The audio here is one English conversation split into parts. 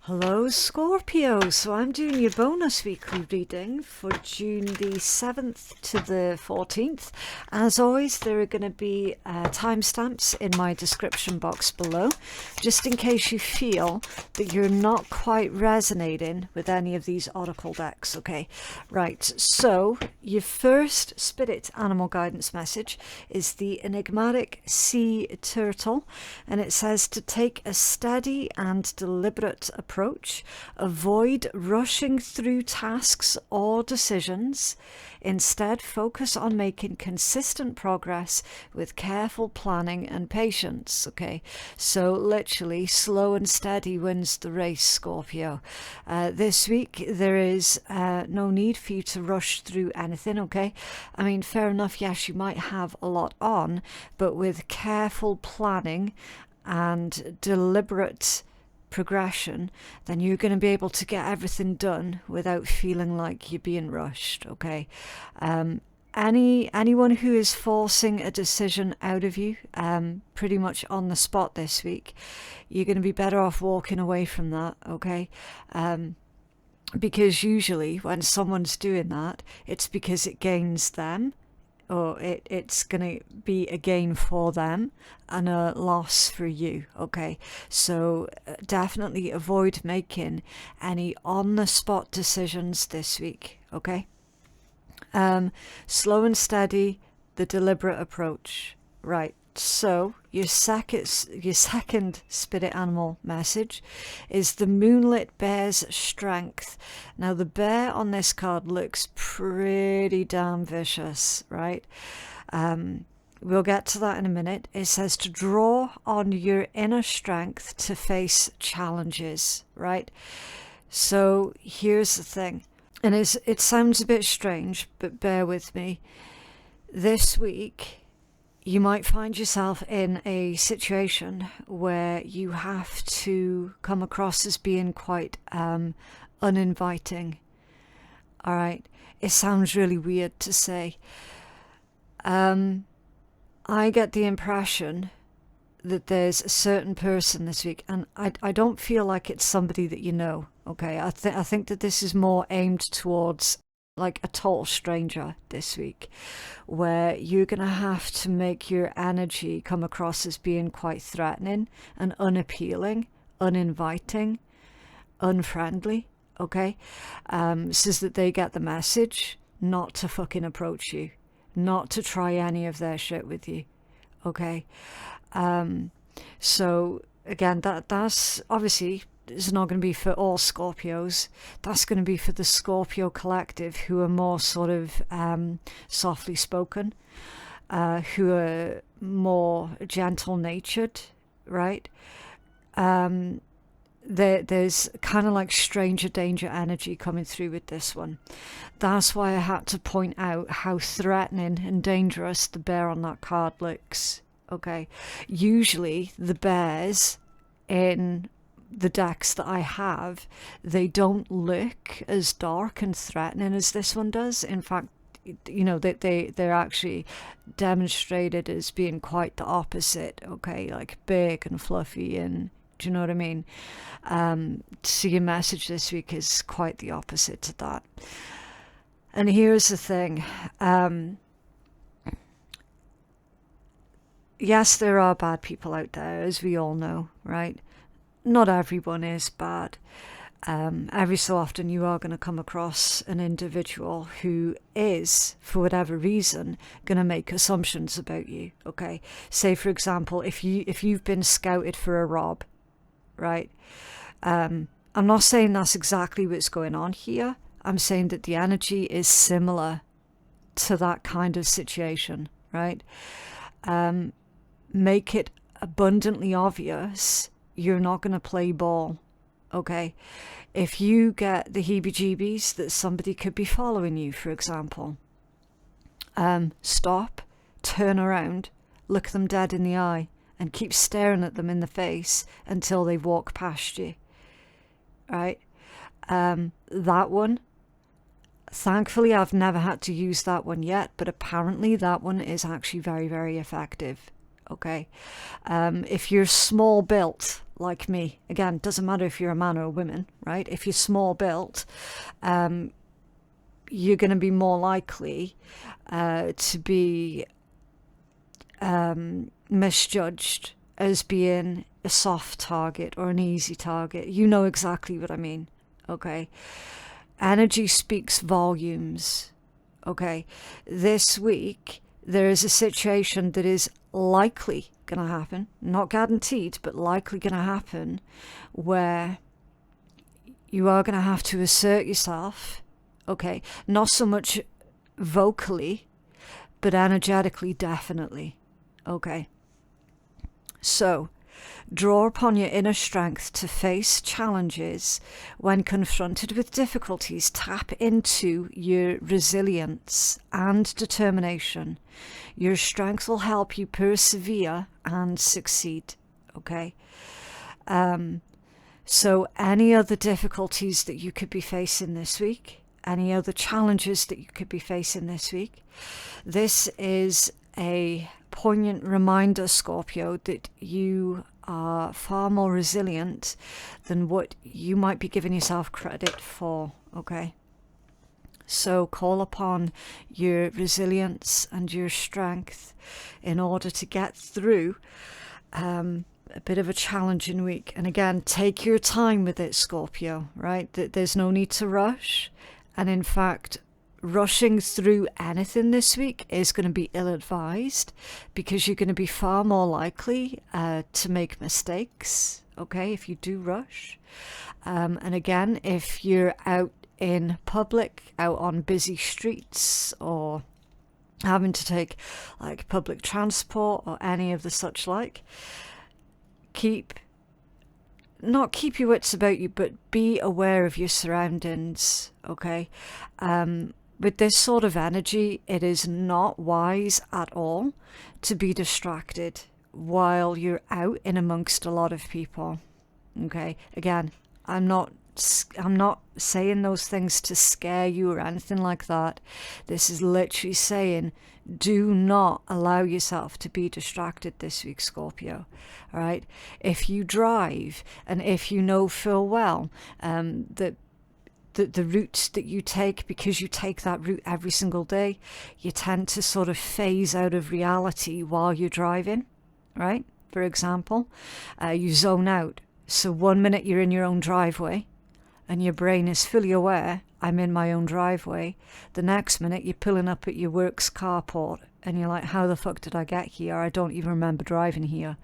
Hello Scorpio, so I'm doing your bonus weekly reading for June the 7th to the 14th. As always, there are going to be timestamps in my description box below, just in case you feel that you're not quite resonating with any of these oracle decks, okay? Right, so your first spirit animal guidance message is the enigmatic sea turtle, and it says to take a steady and deliberate approach. Avoid rushing through tasks or decisions. Instead, focus on making consistent progress with careful planning and patience. Okay, so literally slow and steady wins the race, Scorpio. This week there is no need for you to rush through anything. Okay, I mean, fair enough, yes, you might have a lot on, but with careful planning and deliberate progression, then you're going to be able to get everything done without feeling like you're being rushed. Okay, anyone who is forcing a decision out of you pretty much on the spot this week, you're going to be better off walking away from that. Okay, because usually when someone's doing that, it's because it gains them, or it's going to be a gain for them and a loss for you. Okay, so definitely avoid making any on-the-spot decisions this week. Okay, slow and steady, the deliberate approach. Right, so your second spirit animal message is the moonlit bear's strength. Now the bear on this card looks pretty damn vicious, right? We'll get to that in a minute. It says to draw on your inner strength to face challenges, right? So here's the thing, and it sounds a bit strange, but bear with me. This week you might find yourself in a situation where you have to come across as being quite uninviting. All right, it sounds really weird to say. I get the impression that there's a certain person this week, and I don't feel like it's somebody that you know. Okay, I think that this is more aimed towards like a total stranger this week, where you're going to have to make your energy come across as being quite threatening and unappealing, uninviting, unfriendly. Okay, so that they get the message not to fucking approach you, not to try any of their shit with you. Okay, so again, that's obviously is not going to be for all Scorpios. That's going to be for the Scorpio collective, who are more sort of softly spoken, who are more gentle natured, right? There's kind of like stranger danger energy coming through with this one. That's why I had to point out how threatening and dangerous the bear on that card looks. Okay, usually the bears in the decks that I have, they don't look as dark and threatening as this one does. In fact, you know, they're actually demonstrated as being quite the opposite. Okay, like big and fluffy, and do you know what I mean? So your message this week is quite the opposite to that. And here's the thing. Yes, there are bad people out there, as we all know, right? Not everyone is bad. Every so often you are going to come across an individual who is, for whatever reason, going to make assumptions about you. Okay, say for example, if you've been scouted for a rob, right? I'm not saying that's exactly what's going on here. I'm saying that the energy is similar to that kind of situation, right? Make it abundantly obvious you're not going to play ball. Okay, if you get the heebie-jeebies that somebody could be following you, for example, stop, turn around, look them dead in the eye, and keep staring at them in the face until they walk past you. Right? That one, thankfully I've never had to use that one yet, but apparently that one is actually very, very effective. okay? If you're small built like me, again, doesn't matter if you're a man or a woman, right? If you're small built, you're going to be more likely to be misjudged as being a soft target or an easy target. You know exactly what I mean, okay? Energy speaks volumes, okay? This week, there is a situation that is likely going to happen, not guaranteed, but likely going to happen, where you are going to have to assert yourself, okay? Not so much vocally, but energetically, definitely, okay? So, draw upon your inner strength to face challenges. When confronted with difficulties, tap into your resilience and determination. Your strength will help you persevere and succeed, okay? So any other difficulties that you could be facing this week, any other challenges that you could be facing this week, this is a poignant reminder, Scorpio, that you are far more resilient than what you might be giving yourself credit for, okay? So call upon your resilience and your strength in order to get through a bit of a challenging week. And again, take your time with it, Scorpio, right? There's no need to rush. And in fact, rushing through anything this week is going to be ill-advised, because you're going to be far more likely to make mistakes, okay, if you do rush. And again, if you're out in public, out on busy streets, or having to take like public transport or any of the such like, not keep your wits about you, but be aware of your surroundings, okay? With this sort of energy, it is not wise at all to be distracted while you're out in amongst a lot of people, okay? Again, I'm not saying those things to scare you or anything like that. This is literally saying, do not allow yourself to be distracted this week, Scorpio. All right? If you drive, and if you know full well that the routes that you take, because you take that route every single day, you tend to sort of phase out of reality while you're driving, right? For example, you zone out. So 1 minute you're in your own driveway, and your brain is fully aware, I'm in my own driveway. The next minute you're pulling up at your work's carport, and you're like, how the fuck did I get here? I don't even remember driving here.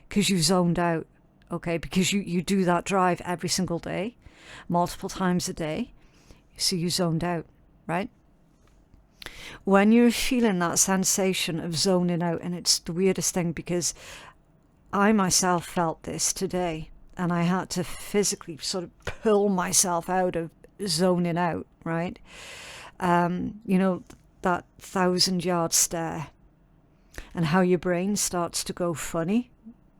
Because you zoned out, okay? Because you do that drive every single day, multiple times a day, so you zoned out, right? When you're feeling that sensation of zoning out, and it's the weirdest thing, because I myself felt this today, and I had to physically sort of pull myself out of zoning out, right? You know, that 1,000-yard stare, and how your brain starts to go funny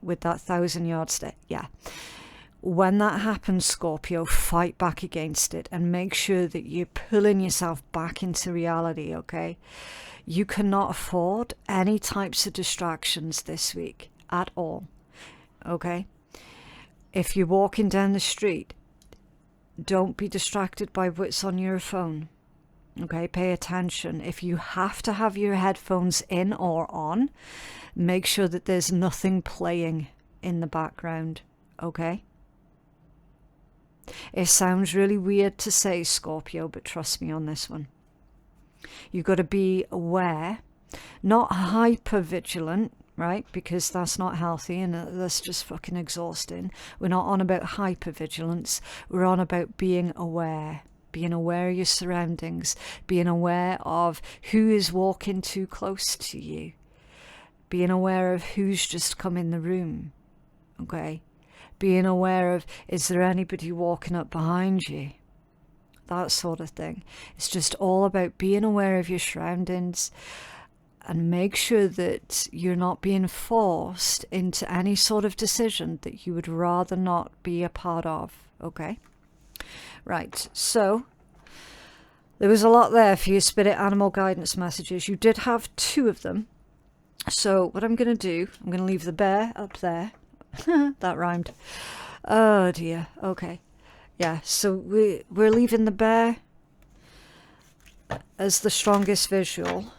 with that 1,000-yard stare. Yeah. When that happens, Scorpio, fight back against it and make sure that you're pulling yourself back into reality, okay? You cannot afford any types of distractions this week at all, okay? If you're walking down the street, don't be distracted by what's on your phone, okay? Pay attention. If you have to have your headphones in or on, make sure that there's nothing playing in the background, okay? It sounds really weird to say, Scorpio, but trust me on this one. You've got to be aware, not hyper vigilant, right? Because that's not healthy, and that's just fucking exhausting. We're not on about hyper vigilance. We're on about being aware of your surroundings, being aware of who is walking too close to you, being aware of who's just come in the room, okay? Being aware of, is there anybody walking up behind you? That sort of thing. It's just all about being aware of your surroundings, and make sure that you're not being forced into any sort of decision that you would rather not be a part of, okay? Right, so there was a lot there for your spirit animal guidance messages. You did have 2 of them. So what I'm going to do, I'm going to leave the bear up there. That rhymed. Oh dear. Okay. Yeah, so we're leaving the bear as the strongest visual,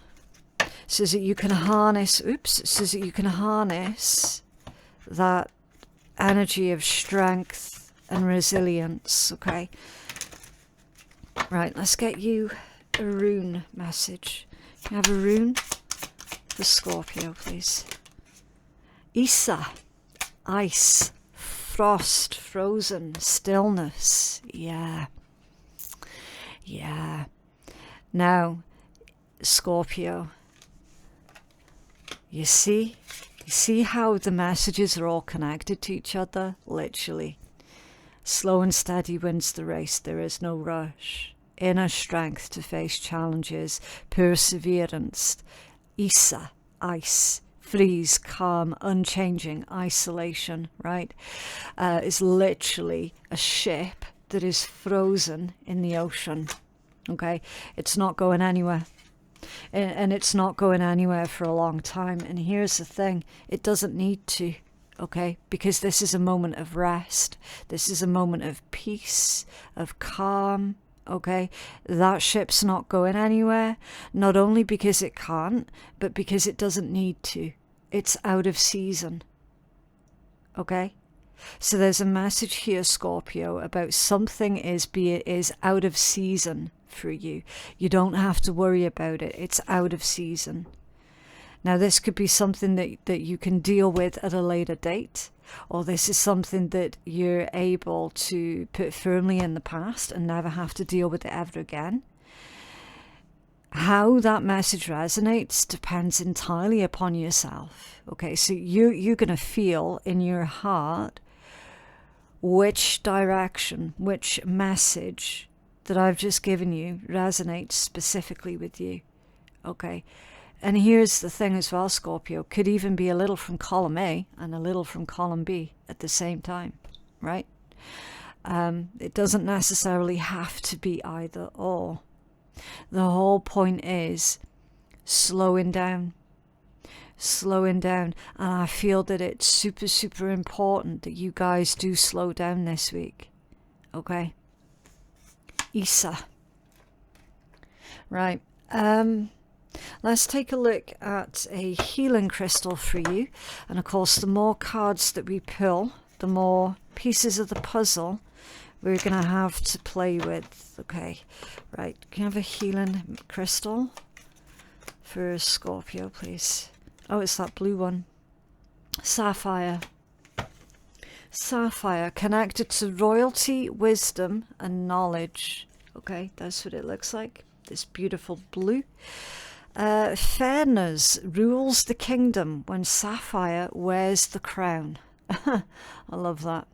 so that you can harness, so that you can harness that energy of strength and resilience, okay? Right, let's get you a rune message. Can I have a rune for Scorpio, please? Isa, ice, frost, frozen, stillness. Yeah. Yeah. Now, Scorpio, you see how the messages are all connected to each other? Literally. Slow and steady wins the race. There is no rush. Inner strength to face challenges. Perseverance. Isa, ice. Freeze, calm, unchanging, isolation, right? Is literally a ship that is frozen in the ocean, okay? It's not going anywhere. And it's not going anywhere for a long time. And here's the thing, it doesn't need to, okay? Because this is a moment of rest. This is a moment of peace, of calm, okay? That ship's not going anywhere, not only because it can't, but because it doesn't need to. It's out of season, okay? So there's a message here, Scorpio, about something is out of season for you. You don't have to worry about it. It's out of season. Now, this could be something that you can deal with at a later date, or this is something that you're able to put firmly in the past and never have to deal with it ever again. How that message resonates depends entirely upon yourself. Okay, so you're going to feel in your heart which direction, which message that I've just given you resonates specifically with you. Okay, and here's the thing as well, Scorpio, could even be a little from column A and a little from column B at the same time, right? It doesn't necessarily have to be either or. The whole point is slowing down, and I feel that it's super, super important that you guys do slow down this week, okay? Isa. Right, let's take a look at a healing crystal for you, and of course the more cards that we pull, the more pieces of the puzzle we're going to have to play with. Okay, right, can I have a healing crystal for Scorpio, please? Oh, it's that blue one. Sapphire. Sapphire, connected to royalty, wisdom, and knowledge. Okay, that's what it looks like. This beautiful blue. Fairness rules the kingdom when sapphire wears the crown. I love that.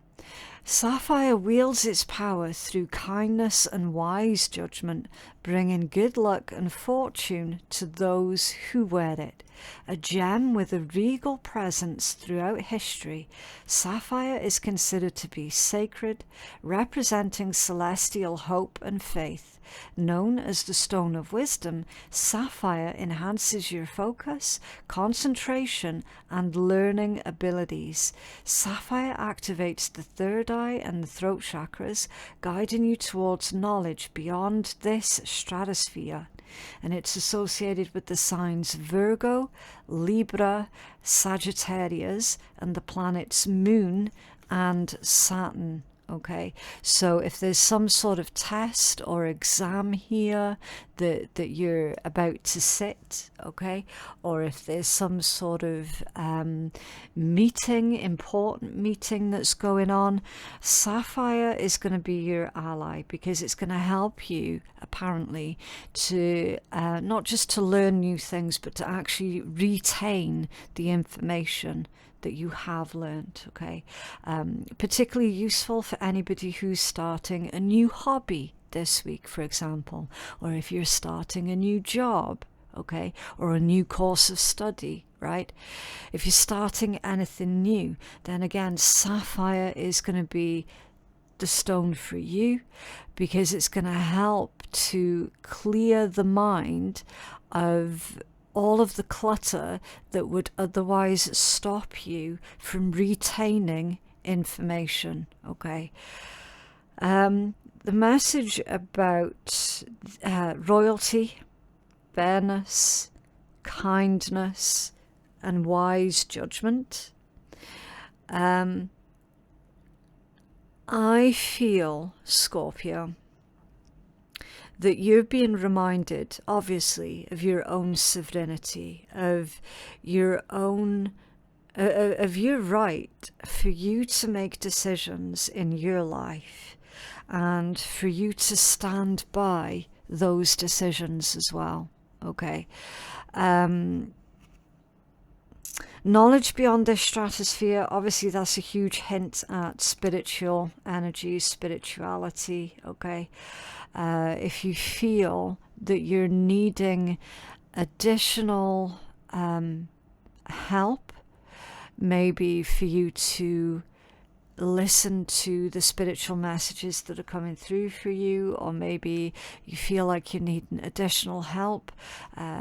Sapphire wields its power through kindness and wise judgment, bringing good luck and fortune to those who wear it. A gem with a regal presence throughout history, sapphire is considered to be sacred, representing celestial hope and faith. Known as the Stone of Wisdom, sapphire enhances your focus, concentration, and learning abilities. Sapphire activates the third eye and the throat chakras, guiding you towards knowledge beyond this stratosphere. And it's associated with the signs Virgo, Libra, Sagittarius, and the planets Moon and Saturn. Okay, so if there's some sort of test or exam here that you're about to sit, okay, or if there's some sort of important meeting that's going on, sapphire is going to be your ally, because it's going to help you apparently to not just to learn new things, but to actually retain the information that you have learned, okay? Particularly useful for anybody who's starting a new hobby this week, for example, or if you're starting a new job, okay, or a new course of study, right? If you're starting anything new, then again, sapphire is going to be the stone for you, because it's going to help to clear the mind of all of the clutter that would otherwise stop you from retaining information, okay? The message about royalty, fairness, kindness, and wise judgment. I feel, Scorpio, that you're being reminded, obviously, of your own sovereignty, of your own, of your right for you to make decisions in your life and for you to stand by those decisions as well, okay? Knowledge beyond this stratosphere, obviously that's a huge hint at spiritual energy, spirituality, okay? If you feel that you're needing additional help, maybe for you to listen to the spiritual messages that are coming through for you, or maybe you feel like you need additional help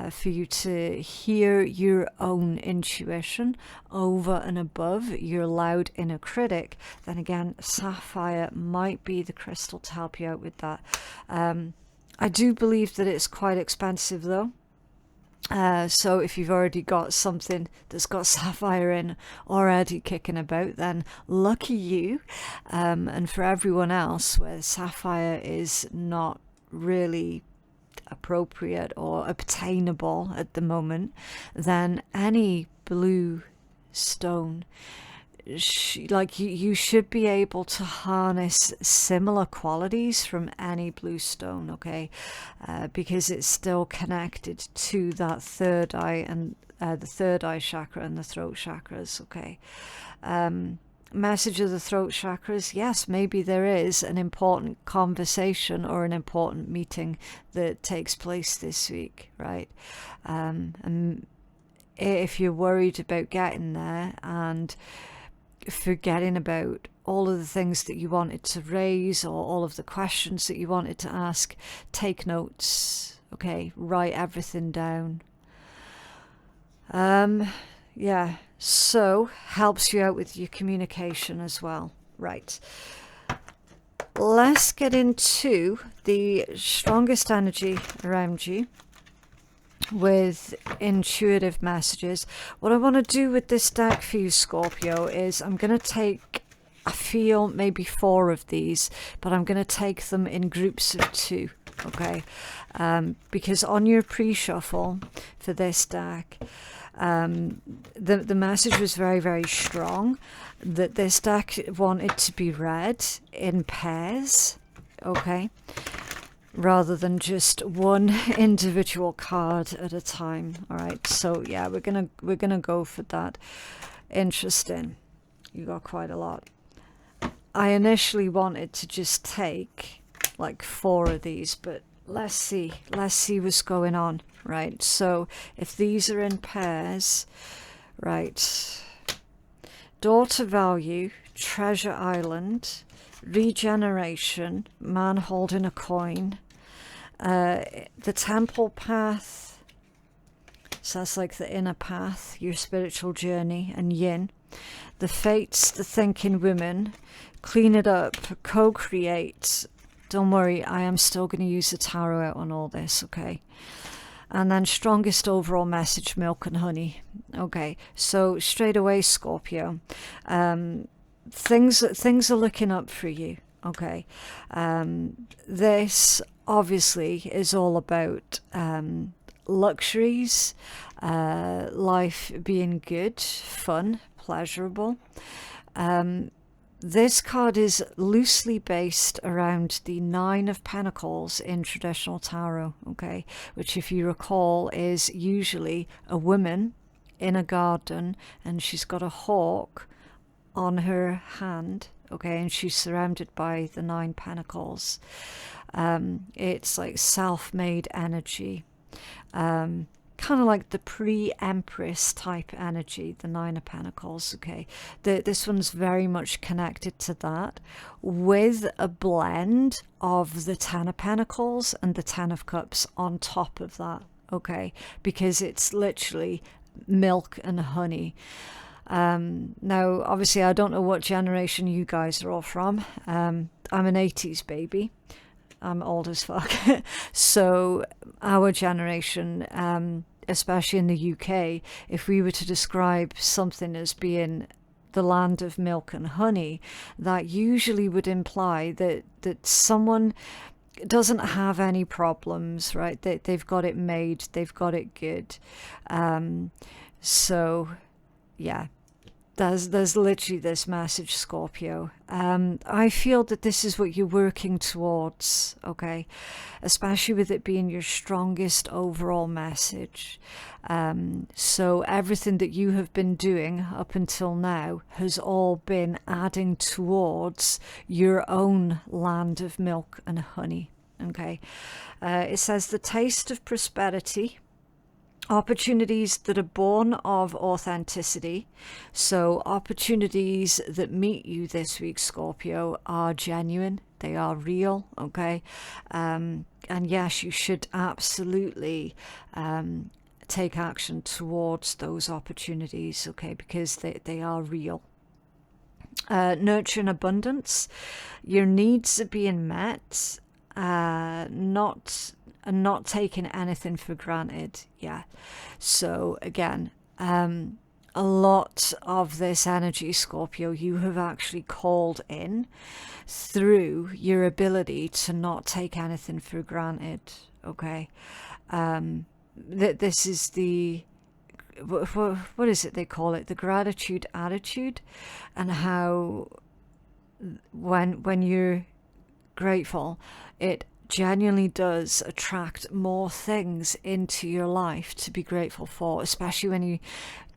for you to hear your own intuition over and above your loud inner critic, then again, sapphire might be the crystal to help you out with that. I do believe that it's quite expensive though. So if you've already got something that's got sapphire in already kicking about, then lucky you. And for everyone else where sapphire is not really appropriate or obtainable at the moment, then any blue stone, like you should be able to harness similar qualities from any blue stone, okay? Because it's still connected to that third eye and the third eye chakra and the throat chakras, okay? Message of the throat chakras, yes, maybe there is an important conversation or an important meeting that takes place this week, right? And if you're worried about getting there and forgetting about all of the things that you wanted to raise or all of the questions that you wanted to ask, take notes, okay? Write everything down. Yeah, so helps you out with your communication as well. Right. Let's get into the strongest energy around you with intuitive messages. What I want to do with this deck for you, Scorpio, is I'm going to take, I feel, maybe 4 of these, but I'm going to take them in groups of 2, okay? Because on your pre-shuffle for this deck, the message was very, very strong that this deck wanted to be read in pairs, okay? Rather than just one individual card at a time. All right, so yeah, we're gonna go for that. Interesting. You got quite a lot. I initially wanted to just take like 4 of these, but let's see what's going on. Right, so if these are in pairs, right, daughter value, treasure island, regeneration, man holding a coin, the temple path, so that's like the inner path, your spiritual journey, and yin, the fates, the thinking women, clean it up, co-create. Don't worry, I am still going to use the tarot out on all this, okay? And then strongest overall message, milk and honey. Okay, so straight away, Scorpio, things are looking up for you, okay? This obviously is all about luxuries, life being good, fun, pleasurable. This card is loosely based around the 9 of Pentacles in traditional tarot, okay? Which, if you recall, is usually a woman in a garden and she's got a hawk on her hand, okay? And she's surrounded by the 9 Pentacles. It's like self-made energy. Kind of like the pre-Empress type energy, the 9 of Pentacles, okay? This one's very much connected to that, with a blend of the 10 of Pentacles and the 10 of Cups on top of that, okay, because it's literally milk and honey. Now, obviously, I don't know what generation you guys are all from. I'm an 80s baby. I'm old as fuck. So our generation, especially in the UK, if we were to describe something as being the land of milk and honey, that usually would imply that someone doesn't have any problems, right? They've got it made, they've got it good. So yeah, there's literally this message, Scorpio. I feel that this is what you're working towards, okay? Especially with it being your strongest overall message. So everything that you have been doing up until now has all been adding towards your own land of milk and honey, okay? It says the taste of prosperity, opportunities that are born of authenticity. So opportunities that meet you this week, Scorpio, are genuine, they are real, okay? And yes, you should absolutely take action towards those opportunities, okay, because they are real. Nurture and abundance, your needs are being met, not taking anything for granted. Yeah, so again, a lot of this energy, Scorpio, you have actually called in through your ability to not take anything for granted, okay? This is the, what is it they call it, the gratitude attitude, and how when you're grateful, it genuinely does attract more things into your life to be grateful for, especially when you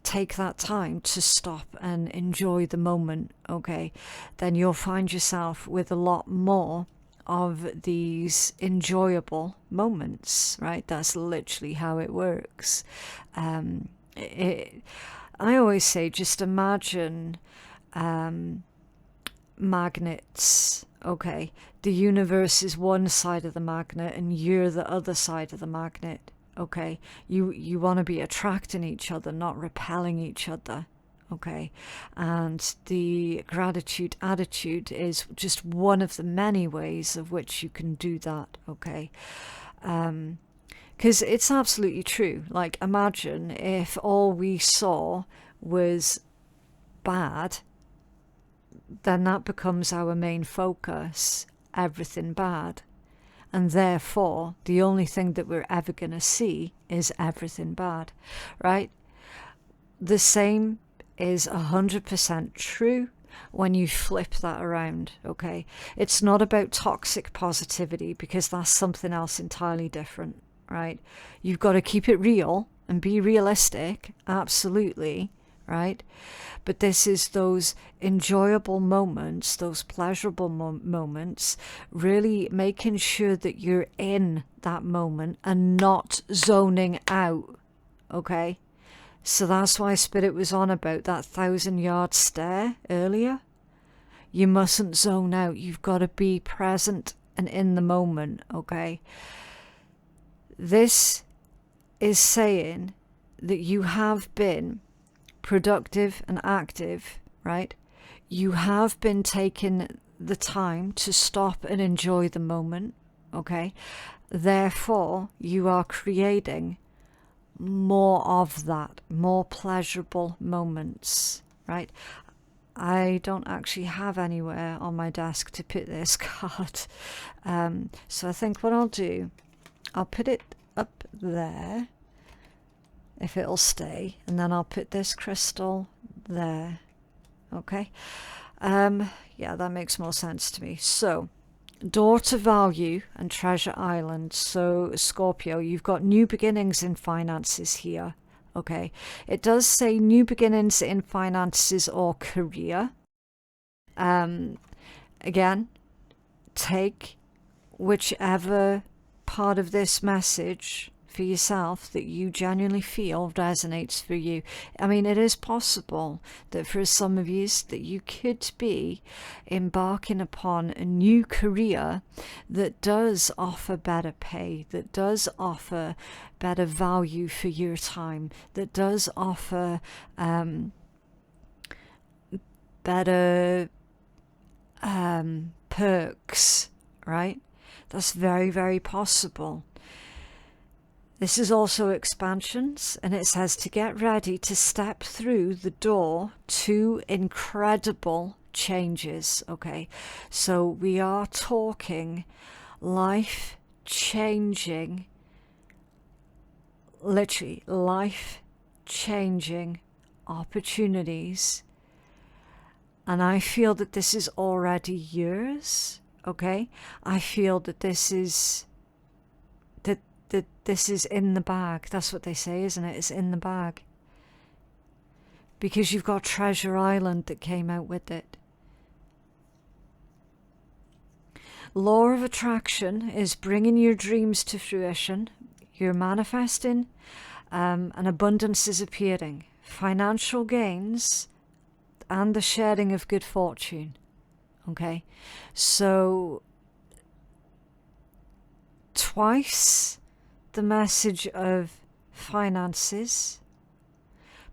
take that time to stop and enjoy the moment, okay? Then you'll find yourself with a lot more of these enjoyable moments, right? That's literally how it works. I always say, just imagine magnets, okay? The universe is one side of the magnet and you're the other side of the magnet, okay? You want to be attracting each other, not repelling each other, okay? And the gratitude attitude is just one of the many ways of which you can do that, okay? Because it's absolutely true. Like, imagine if all we saw was bad, then that becomes our main focus, everything bad. And therefore, the only thing that we're ever going to see is everything bad, right? The same is 100% true when you flip that around, okay? It's not about toxic positivity, because that's something else entirely different, right? You've got to keep it real and be realistic, absolutely, right? But this is those enjoyable moments, those pleasurable moments, really making sure that you're in that moment and not zoning out, okay? So that's why Spirit was on about that 1,000-yard stare earlier. You mustn't zone out. You've got to be present and in the moment, okay? This is saying that you have been productive and active, right? You have been taking the time to stop and enjoy the moment, okay? Therefore, you are creating more of that, more pleasurable moments, right? I don't actually have anywhere on my desk to put this card. So I think what I'll do, I'll put it up there, if it'll stay, and then I'll put this crystal there, okay? Yeah, that makes more sense to me. So, door to value and treasure island. So, Scorpio, you've got new beginnings in finances here, okay? It does say new beginnings in finances or career. Again, take whichever part of this message for yourself that you genuinely feel resonates for you. I mean, it is possible that for some of you that you could be embarking upon a new career that does offer better pay, that does offer better value for your time, that does offer better perks, right? That's very, very possible. This is also expansions, and it says to get ready to step through the door to incredible changes, okay? So we are talking life-changing, literally life-changing opportunities. And I feel that this is already yours, okay? I feel that this is this is in the bag. That's what they say, isn't it? It's in the bag. Because you've got Treasure Island that came out with it. Law of attraction is bringing your dreams to fruition. You're manifesting, and abundance is appearing. Financial gains and the sharing of good fortune. Okay, so twice the message of finances,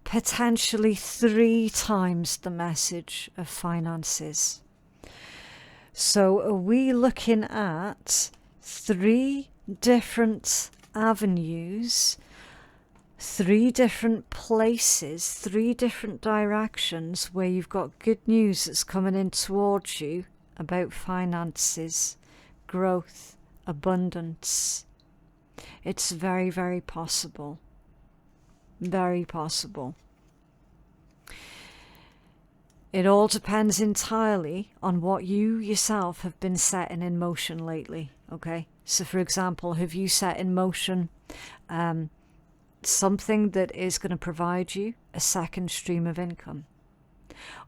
potentially 3 times the message of finances. So are we looking at 3 different avenues, 3 different places, 3 different directions where you've got good news that's coming in towards you about finances, growth, abundance? It's very, very possible. Very possible. It all depends entirely on what you yourself have been setting in motion lately, okay? So for example, have you set in motion something that is going to provide you a second stream of income?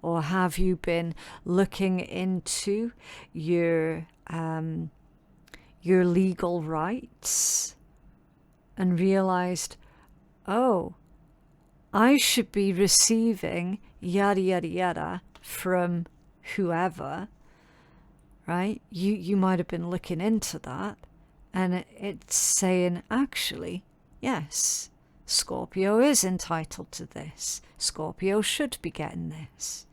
Or have you been looking into your legal rights and realized, oh, I should be receiving yada yada yada from whoever, right? You might have been looking into that, and it's saying, actually, yes, Scorpio is entitled to this. Scorpio should be getting this.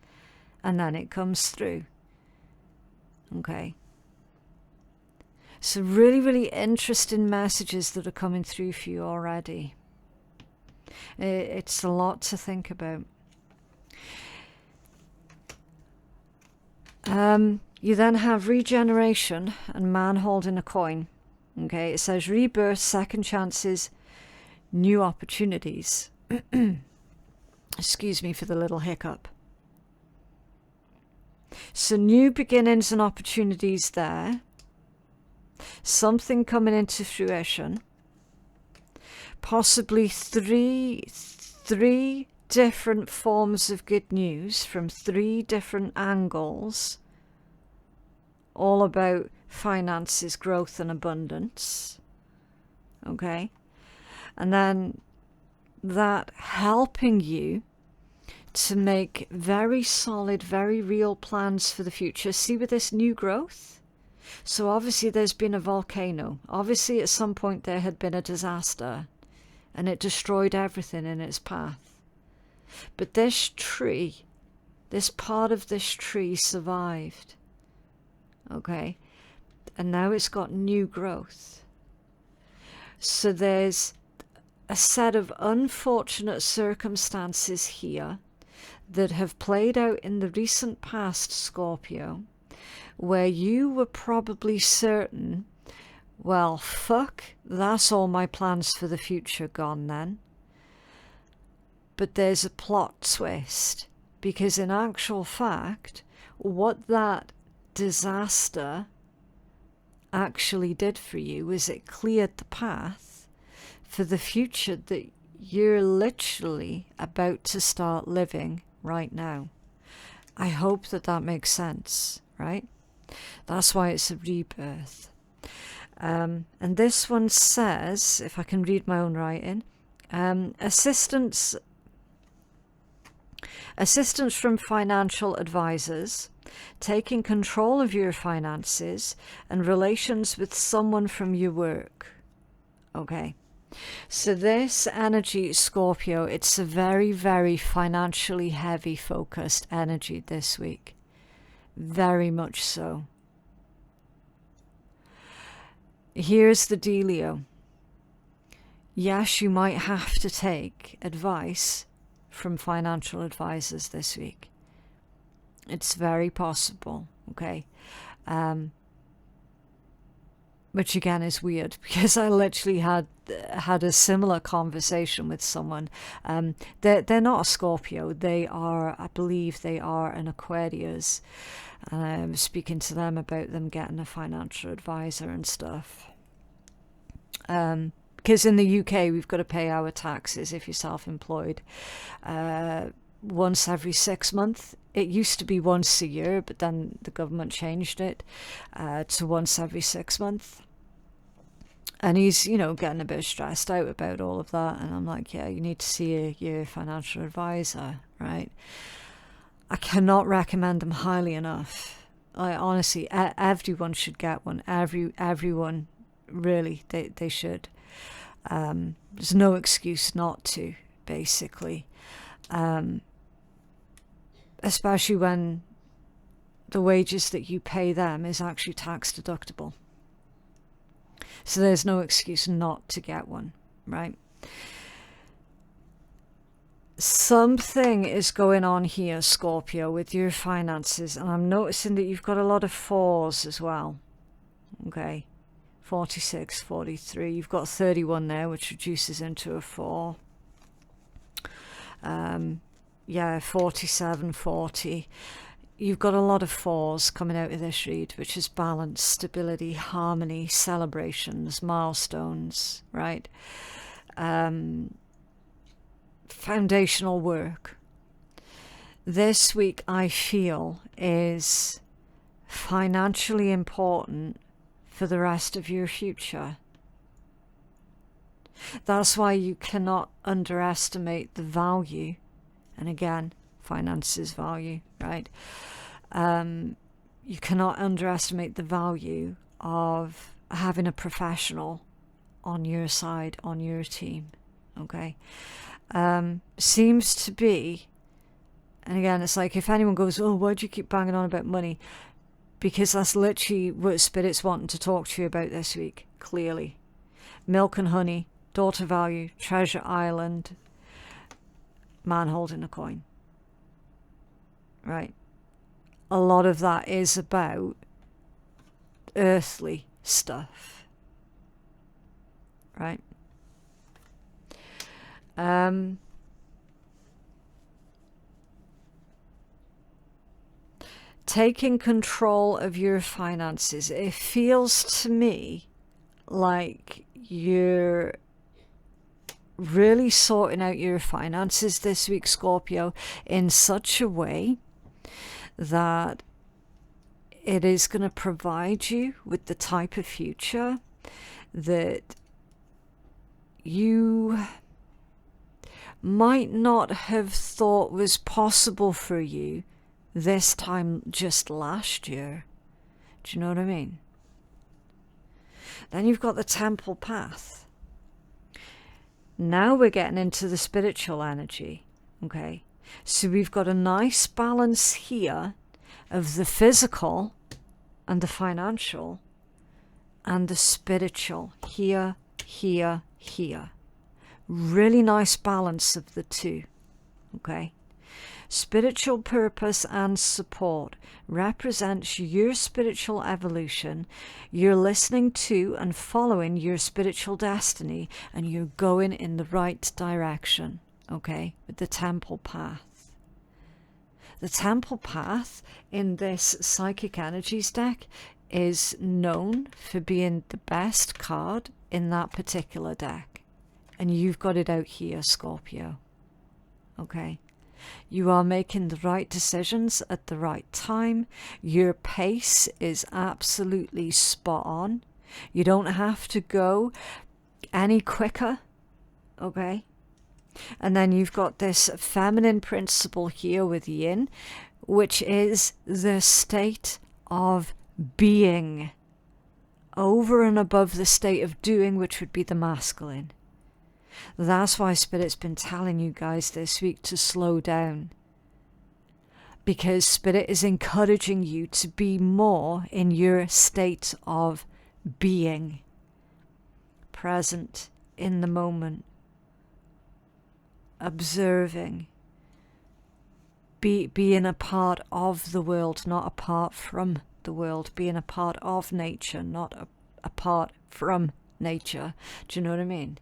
And then it comes through. Okay. So really, really interesting messages that are coming through for you already. It's a lot to think about. You then have regeneration and man holding a coin. Okay, it says rebirth, second chances, new opportunities. Excuse me for the little hiccup. So new beginnings and opportunities there. Something coming into fruition. Possibly three different forms of good news from 3 different angles, all about finances, growth and abundance. Okay, and then that helping you to make very solid, very real plans for the future. See, with this new growth, so obviously there's been a volcano. Obviously at some point there had been a disaster and it destroyed everything in its path. But this tree, this part of this tree survived. Okay, and now it's got new growth. So there's a set of unfortunate circumstances here that have played out in the recent past, Scorpio, where you were probably certain, well, fuck, that's all my plans for the future gone then. But there's a plot twist, because in actual fact, what that disaster actually did for you is it cleared the path for the future that you're literally about to start living right now. I hope that that makes sense, right? That's why it's a rebirth. And this one says, if I can read my own writing, assistance from financial advisors, taking control of your finances, and relations with someone from your work. Okay. So this energy, Scorpio, it's a very, very financially heavy focused energy this week. Very much so. Here's the dealio. Yes, you might have to take advice from financial advisors this week. It's very possible, okay? Which again is weird, because I literally had a similar conversation with someone. They're not a Scorpio. They are, I believe they are an Aquarius. And I was speaking to them about them getting a financial advisor and stuff. Because in the UK, we've got to pay our taxes if you're self-employed once every 6 months. It used to be once a year, but then the government changed it to once every 6 months. And he's, you know, getting a bit stressed out about all of that. And I'm like, yeah, you need to see your financial advisor, right? I cannot recommend them highly enough. I honestly, everyone should get one. Everyone, really, they should. There's no excuse not to, basically. Especially when the wages that you pay them is actually tax deductible. So there's no excuse not to get one, right? Something is going on here, Scorpio, with your finances. And I'm noticing that you've got a lot of 4s as well. Okay. 46, 43. You've got 31 there, which reduces into a 4. Yeah, 47, 40. You've got a lot of 4s coming out of this read, which is balance, stability, harmony, celebrations, milestones, right? Foundational work. This week, I feel, is financially important for the rest of your future. That's why you cannot underestimate the value, and again, finances value, right? You cannot underestimate the value of having a professional on your side, on your team, okay? Seems to be, and again, it's like if anyone goes, oh, why do you keep banging on about money? Because that's literally what Spirit's wanting to talk to you about this week, clearly. Milk and honey, daughter value, treasure island, man holding a coin. Right? A lot of that is about earthly stuff. Right? Taking control of your finances. It feels to me like you're really sorting out your finances this week, Scorpio, in such a way that it is going to provide you with the type of future that you might not have thought was possible for you this time just last year. Do you know what I mean? Then you've got the temple path. Now we're getting into the spiritual energy, okay? So we've got a nice balance here of the physical and the financial and the spiritual here, here, here. Really nice balance of the two, okay? Spiritual purpose and support represents your spiritual evolution. You're listening to and following your spiritual destiny, and you're going in the right direction, okay, with the temple path. The temple path in this Psychic Energies deck is known for being the best card in that particular deck. And you've got it out here, Scorpio, okay? You are making the right decisions at the right time. Your pace is absolutely spot on. You don't have to go any quicker, okay? And then you've got this feminine principle here with yin, which is the state of being over and above the state of doing, which would be the masculine. That's why Spirit's been telling you guys this week to slow down. Because Spirit is encouraging you to be more in your state of being. Present in the moment. Observing. Being a part of the world, not apart from the world. Being a part of nature, not apart from nature. Do you know what I mean?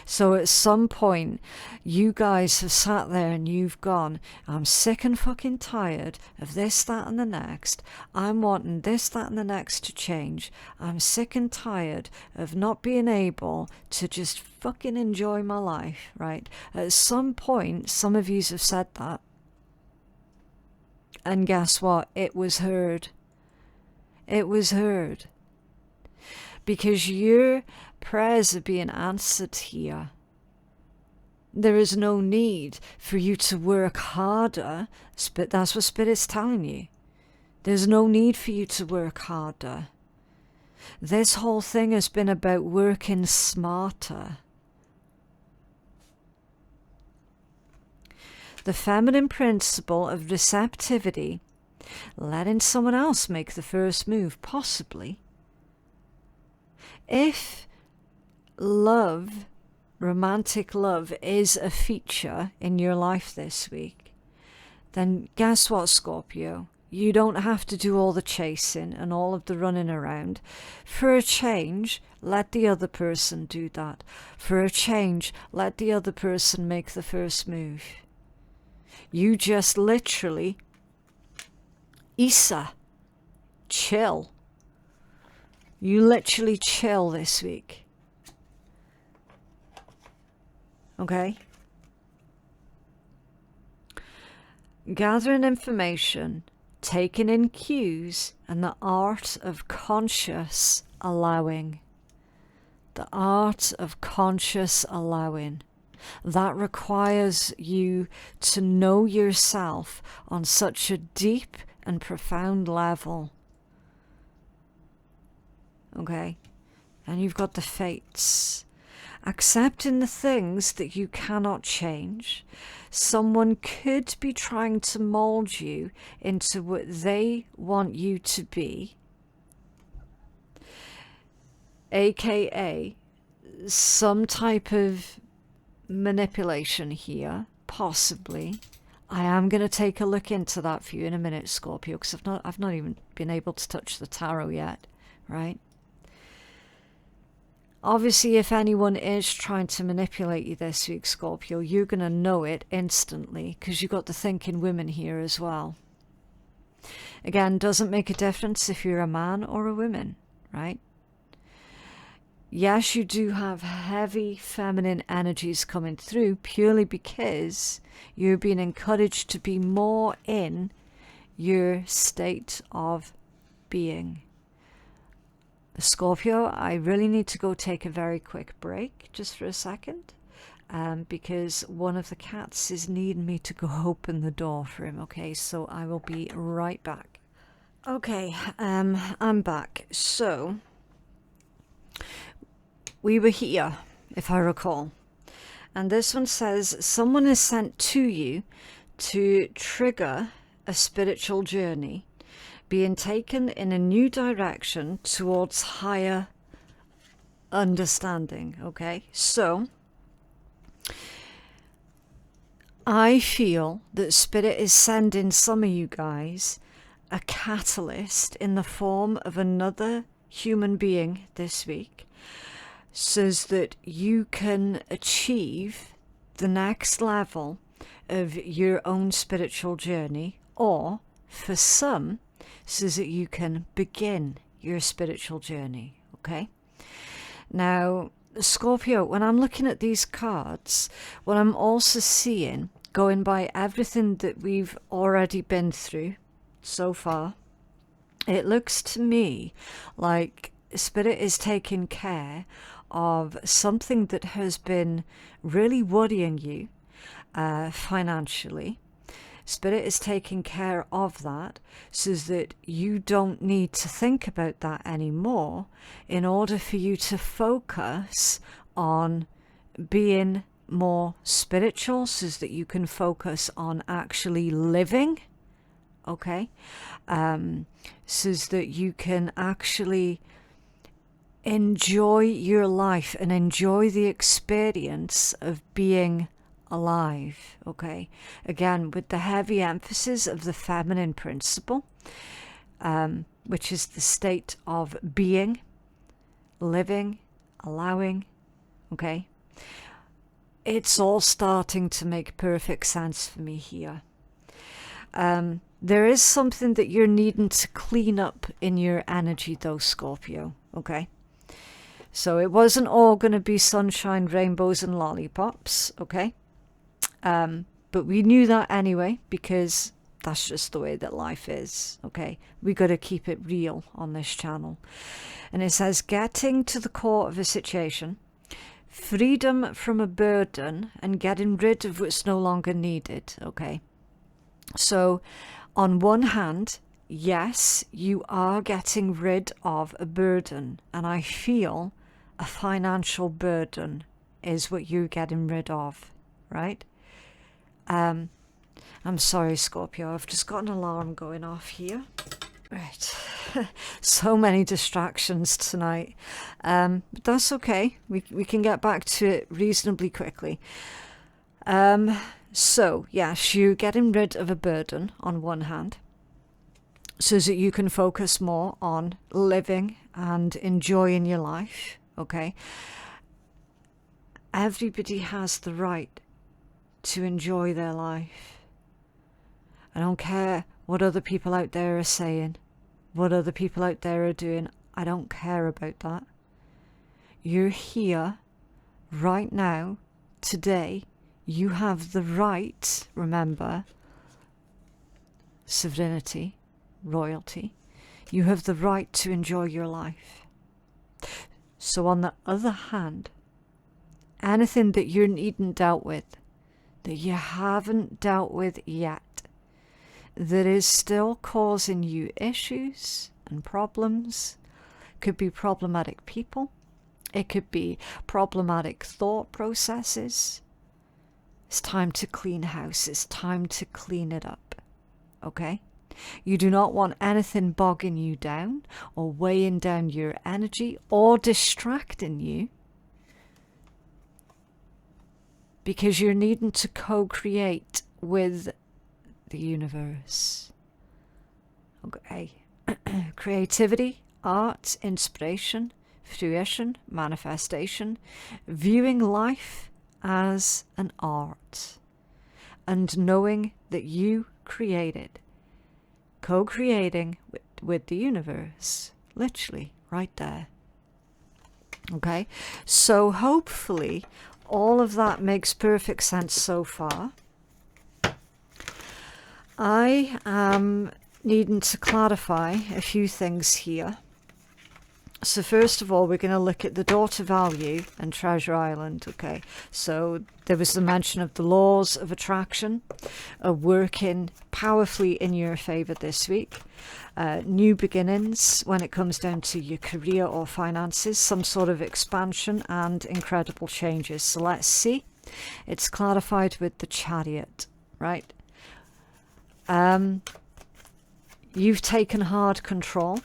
So at some point, you guys have sat there and you've gone, I'm sick and fucking tired of this, that and the next. I'm wanting this, that and the next to change. I'm sick and tired of not being able to just fucking enjoy my life, right? At some point, some of you have said that. And guess what? It was heard. It was heard. Because your prayers are being answered here. There is no need for you to work harder. That's what Spirit's telling you. There's no need for you to work harder. This whole thing has been about working smarter. The feminine principle of receptivity, letting someone else make the first move, possibly. If love, romantic love, is a feature in your life this week, then guess what, Scorpio? You don't have to do all the chasing and all of the running around. For a change, let the other person do that. For a change, let the other person make the first move. You just literally, Issa, chill. You literally chill this week. Okay? Gathering information, taking in cues, and the art of conscious allowing. The art of conscious allowing. That requires you to know yourself on such a deep and profound level. Okay? And you've got the fates. Accepting the things that you cannot change. Someone could be trying to mold you into what they want you to be. AKA some type of manipulation here, possibly. I am going to take a look into that for you in a minute, Scorpio, because I've not even been able to touch the tarot yet, right? Obviously, if anyone is trying to manipulate you this week, Scorpio, you're going to know it instantly because you've got the thinking women here as well. Again, doesn't make a difference if you're a man or a woman, right? Yes, you do have heavy feminine energies coming through purely because you're being encouraged to be more in your state of being. Scorpio, I really need to go take a very quick break just for a second because one of the cats is needing me to go open the door for him, okay? So I will be right back. Okay, I'm back. So we were here, if I recall. And this one says, someone is sent to you to trigger a spiritual journey being taken in a new direction towards higher understanding, okay? So I feel that Spirit is sending some of you guys a catalyst in the form of another human being this week, so that you can achieve the next level of your own spiritual journey, or for some, so that you can begin your spiritual journey, okay? Now, Scorpio, when I'm looking at these cards, what I'm also seeing, going by everything that we've already been through so far, it looks to me like Spirit is taking care of something that has been really worrying you financially. Spirit is taking care of that so that you don't need to think about that anymore, in order for you to focus on being more spiritual, so that you can focus on actually living, okay? So that you can actually enjoy your life and enjoy the experience of being alive, okay? Again, with the heavy emphasis of the feminine principle, which is the state of being, living, allowing, okay? It's all starting to make perfect sense for me here. There is something that you're needing to clean up in your energy though, Scorpio, okay? So it wasn't all going to be sunshine, rainbows and lollipops, okay? But we knew that anyway, because that's just the way that life is, okay? We got to keep it real on this channel. And it says, getting to the core of a situation, freedom from a burden, and getting rid of what's no longer needed, okay? So on one hand, yes, you are getting rid of a burden, and I feel a financial burden is what you're getting rid of, right? I'm sorry, Scorpio, I've just got an alarm going off here. Right. So many distractions tonight. But that's okay. We can get back to it reasonably quickly. So, yes, you're getting rid of a burden on one hand, so that you can focus more on living and enjoying your life, okay? Everybody has the right to enjoy their life. I don't care what other people out there are saying, what other people out there are doing. I don't care about that. You're here right now, today. You have the right, remember, sovereignty, royalty. You have the right to enjoy your life. So on the other hand, anything that you're needing dealt with, that you haven't dealt with yet, that is still causing you issues and problems, could be problematic people, it could be problematic thought processes. It's time to clean house. It's time to clean it up, okay? You do not want anything bogging you down or weighing down your energy or distracting you, because you're needing to co-create with the universe, okay? Creativity, art, inspiration, fruition, manifestation, viewing life as an art, and knowing that you created, co-creating with the universe, literally right there, okay? So hopefully all of that makes perfect sense so far. I am needing to clarify a few things here. So first of all, we're going to look at the daughter value and treasure island, okay? So there was the mention of the laws of attraction are working powerfully in your favor this week. New beginnings when it comes down to your career or finances, some sort of expansion and incredible changes. So let's see. It's clarified with the Chariot, right? You've taken hard control.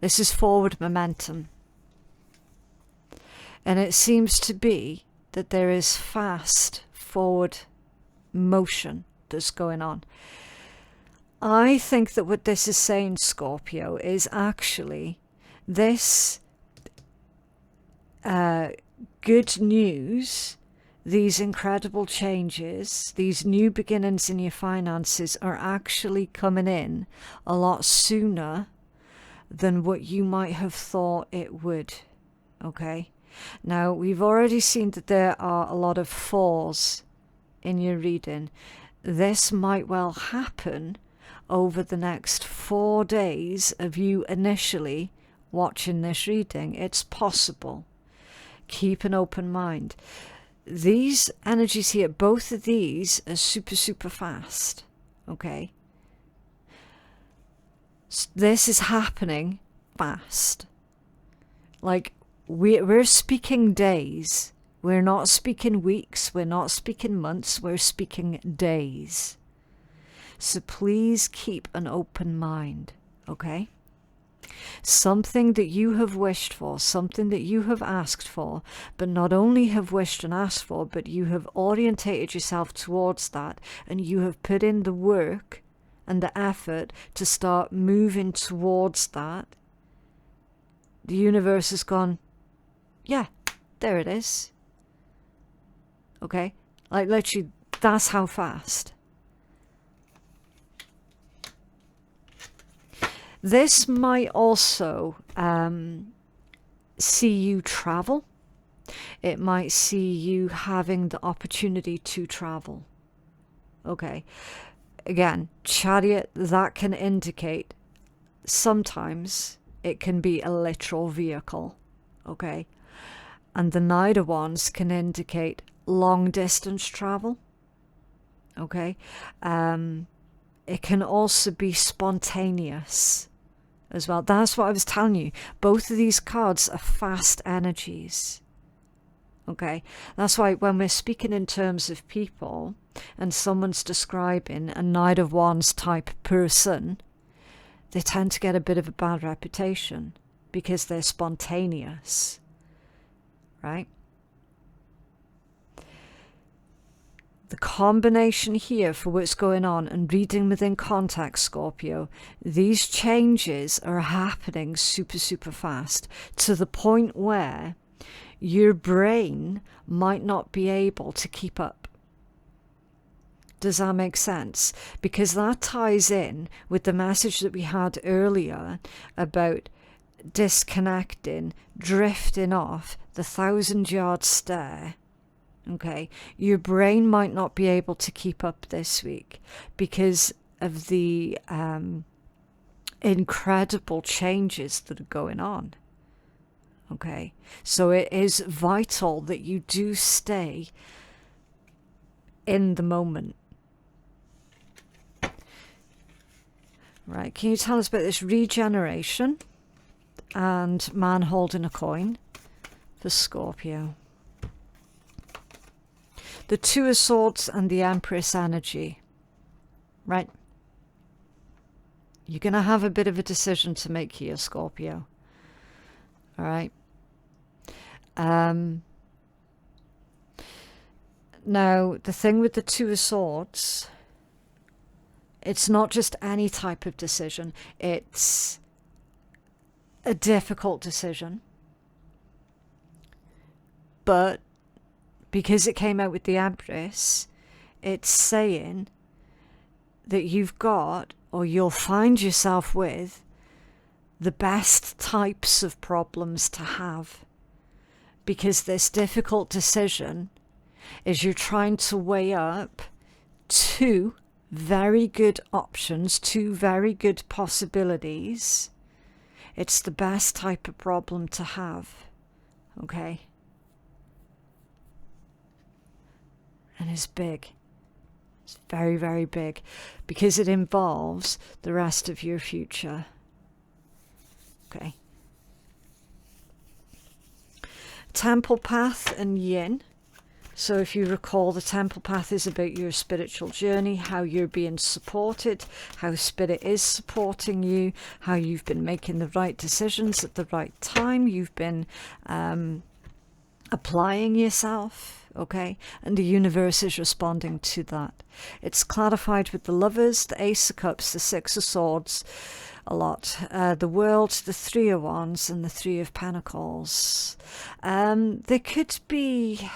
This is forward momentum. And it seems to be that there is fast forward motion that's going on. I think that what this is saying, Scorpio, is actually this good news, these incredible changes, these new beginnings in your finances are actually coming in a lot sooner than what you might have thought it would, okay? Now, we've already seen that there are a lot of fours in your reading. This might well happen over the next 4 days of you initially watching this reading. It's possible. Keep an open mind. These energies here, both of these are super, super fast. Okay? This is happening fast. Like, we're speaking days. We're not speaking weeks. We're not speaking months. We're speaking days. So please keep an open mind. Okay? Something that you have wished for, something that you have asked for, but not only have wished and asked for, but you have orientated yourself towards that, and you have put in the work and the effort to start moving towards that. The universe has gone, yeah, there it is. Okay? Like, literally, that's how fast. This might also see you travel. It might see you having the opportunity to travel. Okay. Again, Chariot, that can indicate sometimes it can be a literal vehicle. Okay. And the Knight of Wands can indicate long distance travel. Okay. It can also be spontaneous as well. That's what I was telling you. Both of these cards are fast energies. Okay? That's why when we're speaking in terms of people and someone's describing a Knight of Wands type person, they tend to get a bit of a bad reputation because they're spontaneous. Right? The combination here for what's going on and reading within context, Scorpio, these changes are happening super, super fast to the point where your brain might not be able to keep up. Does that make sense? Because that ties in with the message that we had earlier about disconnecting, drifting off the 1,000-yard stare. Okay, your brain might not be able to keep up this week because of the incredible changes that are going on. Okay, so it is vital that you do stay in the moment. Right, can you tell us about this regeneration and man holding a coin for Scorpio? The Two of Swords and the Empress energy. Right? You're going to have a bit of a decision to make here, Scorpio. All right? Now, the thing with the Two of Swords, it's not just any type of decision. It's a difficult decision. But because it came out with the Empress, it's saying that you've got, or you'll find yourself with, the best types of problems to have. Because this difficult decision is you're trying to weigh up two very good options, two very good possibilities. It's the best type of problem to have. Okay? And it's big. It's very, very big. Because it involves the rest of your future. Okay. Temple path and yin. So if you recall, the temple path is about your spiritual journey, how you're being supported, how spirit is supporting you, how you've been making the right decisions at the right time, you've been applying yourself. Okay, and the universe is responding to that. It's clarified with the Lovers, the Ace of Cups, the Six of Swords, a lot. The World, the Three of Wands, and the Three of Pentacles. There could be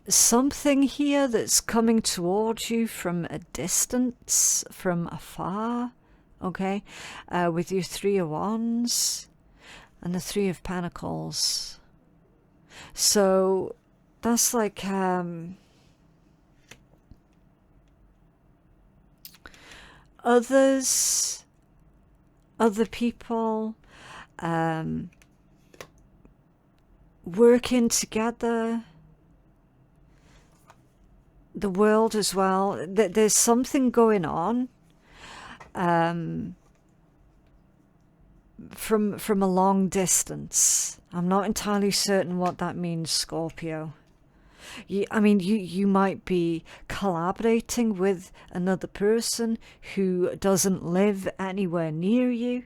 something here that's coming towards you from a distance, from afar. Okay, with your Three of Wands and the Three of Pentacles. So that's like others, other people, working together, the world as well. There's something going on from a long distance. I'm not entirely certain what that means, Scorpio. You might be collaborating with another person who doesn't live anywhere near you.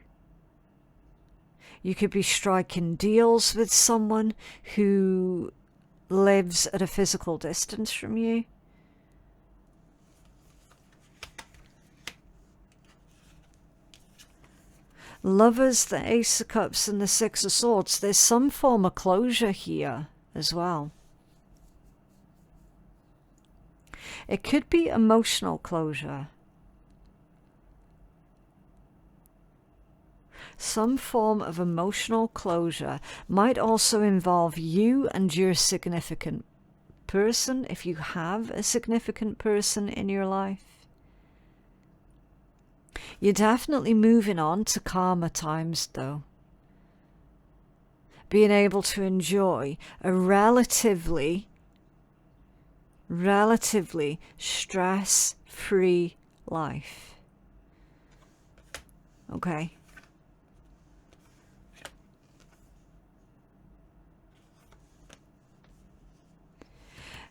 You could be striking deals with someone who lives at a physical distance from you. Lovers, the Ace of Cups and the Six of Swords. There's some form of closure here as well. It could be emotional closure. Some form of emotional closure might also involve you and your significant person, if you have a significant person in your life. You're definitely moving on to calmer times, though. Being able to enjoy a relatively stress-free life. Okay.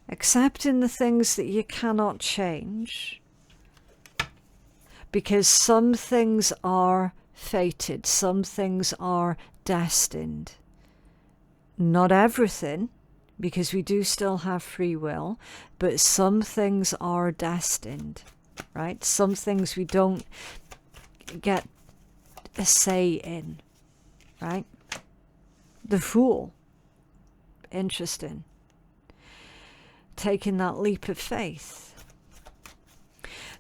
Accepting the things that you cannot change, because some things are fated, some things are destined. Not everything, because we do still have free will, but some things are destined, right? Some things we don't get a say in, right? The Fool. Interesting. Taking that leap of faith.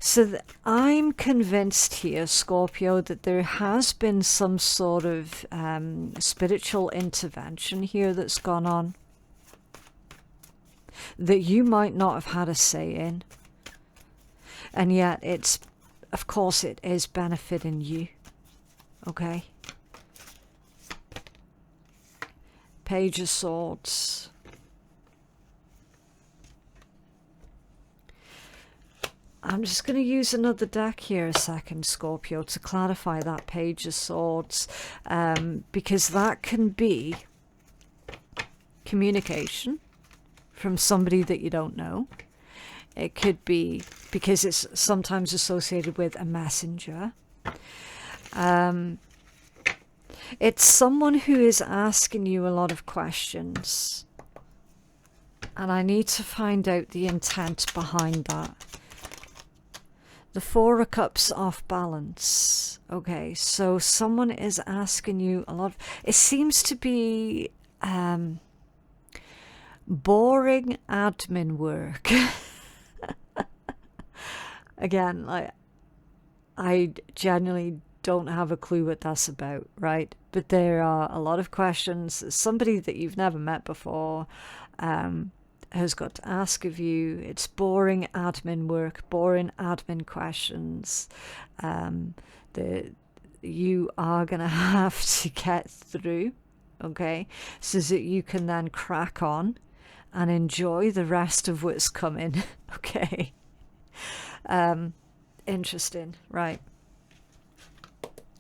So I'm convinced here, Scorpio, that there has been some sort of spiritual intervention here that's gone on, that you might not have had a say in. And yet it's, of course, it is benefiting you. Okay? Page of Swords. I'm just going to use another deck here a second, Scorpio, to clarify that Page of Swords, because that can be communication from somebody that you don't know. It could be because it's sometimes associated with a messenger. It's someone who is asking you a lot of questions, and I need to find out the intent behind that. The Four of Cups off balance. Okay, so someone is asking you a lot. It seems to be boring admin work. Again, I genuinely don't have a clue what that's about, right? But there are a lot of questions. Somebody that you've never met before has got to ask of you. It's boring admin work, boring admin questions that you are going to have to get through, okay? So that you can then crack on and enjoy the rest of what's coming, okay? Interesting, right?